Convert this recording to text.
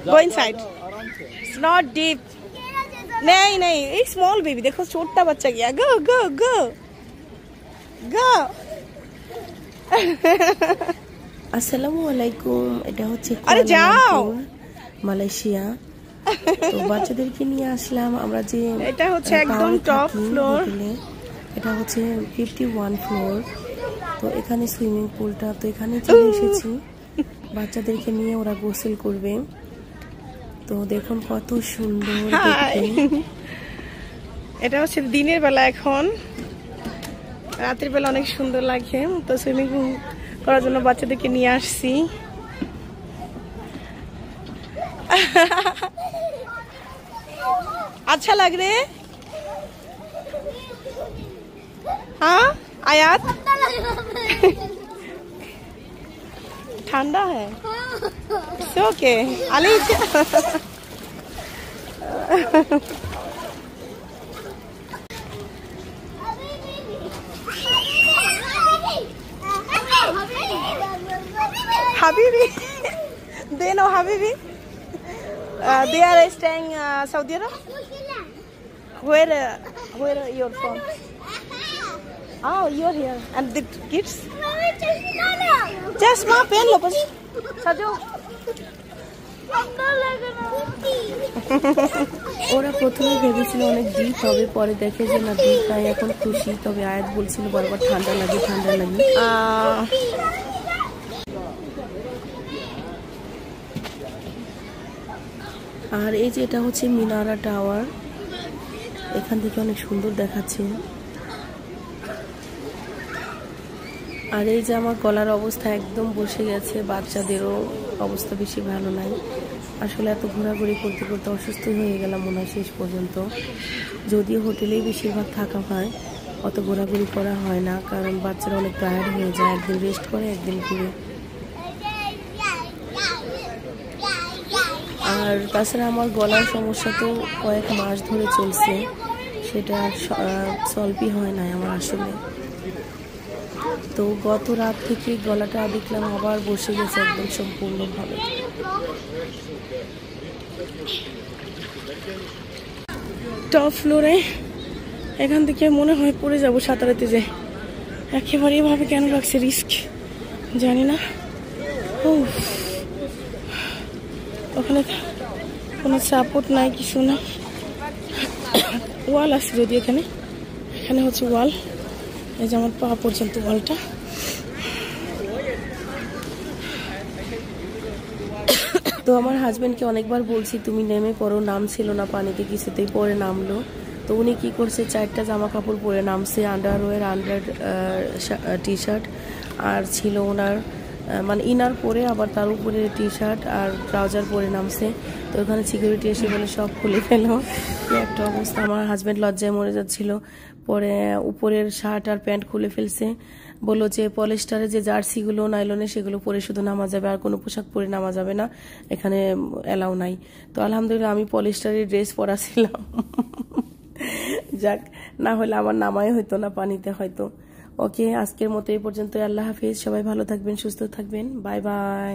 Go inside. It's not deep. नहीं नहीं, एक small baby. देखो छोटा बच्चा गया. Go go go go. আসসালামুয়ালাইকুম। এটা হচ্ছে আরে যাও মালয়েশিয়া। তো বাচ্চাদেরকে নিয়ে আসলাম আমরা যে এটা হচ্ছে একদম টপ ফ্লোর। এটা হচ্ছে 51 ফ্লোর। তো এখানে সুইমিং পুলটা, তো এখানে চলে এসেছি বাচ্চাদেরকে নিয়ে, ওরা গোসল করবে। তো দেখুন কত সুন্দর দেখতে। এটা হচ্ছে দিনের বেলা, এখন রাতের বেলা অনেক সুন্দর লাগে। তো সুইমিং করার জন্য বাচ্চাদেরকে নিয়ে আসছি। अच्छा लग रहे? हाँ आयात, ठंडा है। Okay Ali Habibi, they know Habibi. They are staying Saudi Arabia. Where you're from? Oh, you're here. And the kids? Just ma pen lo bas. Sajo. ওরা প্রথমে ভেবেছিল অনেক ডিপ হবে, পরে দেখে যে না ডিপ নাই, এখন খুশি। তবে আয়াত বলছিল বারবার ঠান্ডা লাগে ঠান্ডা লাগে। আর এই যে এটা হচ্ছে মিনারা টাওয়ার, এখান থেকে অনেক সুন্দর দেখাচ্ছে। আর এই যে আমার গলার অবস্থা একদম বসে গেছে, বাচ্চাদেরও অবস্থা বেশি ভালো নাই। আসলে এত ঘোরাঘুরি করতে করতে অসুস্থ হয়ে গেলাম মনে হয় শেষ পর্যন্ত। যদিও হোটেলেই বেশিরভাগ থাকা হয়, অত ঘোরাঘুরি করা হয় না, কারণ বাচ্চারা অনেক টায়ার্ড হয়ে যায়, একদিন রেস্ট করে একদিন ঘুরে। আর তাছাড়া আমার গলার সমস্যা তো কয়েক মাস ধরে চলছে, সেটা সলভই হয় না আমার আসলে। তো গত রাত থেকে গলাটা দেখলাম আবার বসে গেছে একদম সম্পূর্ণভাবে। টপ ফ্লোরে, এখান থেকে মনে হয় পড়ে যাবো সাঁতারাতে যে। একেবারে এভাবে কেন লাগছে, রিস্ক জানি না। ওখানে কোনো সাপোর্ট নাই, কিছু না। ওয়াল আছে যদি এখানে, এখানে হচ্ছে ওয়াল। এই যে আমার পা পর্যন্ত ওয়ালটা। তো আমার হাজবেন্ডকে অনেকবার বলছি তুমি নেমে পড়ো, নামছিল না পানিতে, কিছুতেই পরে নামলো। তো উনি কি করছে, 4টা জামা কাপড় পরে নামছে, আন্ডারওয়্যার, আন্ডার টি শার্ট, আর ছিল ওনার মানে ইনার পরে, আবার তার উপরে টি শার্ট আর ট্রাউজার পরে নামছে। তো ওখানে সিকিউরিটি এসে বলে সব খুলে ফেলো। কি একটা অবস্থা, আমার হাজবেন্ড লজ্জায় মরে যাচ্ছিল। পরে উপরের শার্ট আর প্যান্ট খুলে ফেলছে, বললো যে পলিস্টারের যে জার্সিগুলো নাইলনে সেগুলো পরে শুধু নামা যাবে, আর কোনো পোশাক পরে নামা যাবে না, এখানে এলাও নাই। তো আলহামদুলিল্লাহ আমি পলিস্টারের ড্রেস পরা ছিলাম। যাক, না হলে আমার নামাই হইতো না পানিতে হয়তো। ওকে, আজকের মতো এই পর্যন্ত। আল্লাহ হাফিজ, সবাই ভালো থাকবেন, সুস্থ থাকবেন, বাই বাই।